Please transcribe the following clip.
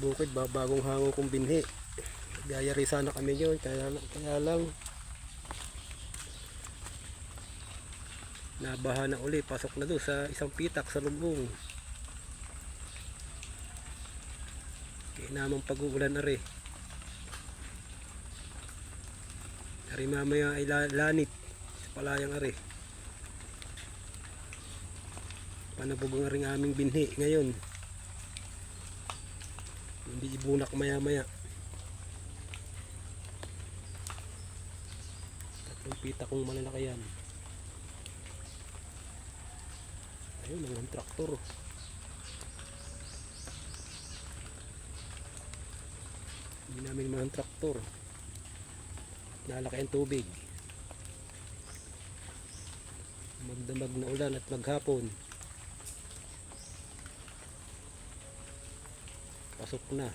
bukid, bagong hango kong binhi. Gayari sana kami yun, kaya lang nabaha na uli, pasok na doon sa isang pitak sa lubong. Kaya namang pag-uulan na rin. Ari mamaya ay lanit sa palayang ari. Panabog nga rin aming binhi ngayon. Hindi ibunak maya maya. Tatlong pita kong malalaki yan. Ayun ang traktor. Hindi namin mga traktor. Nalaki ang tubig. Magdamag na ulan at maghapon. Pasok na.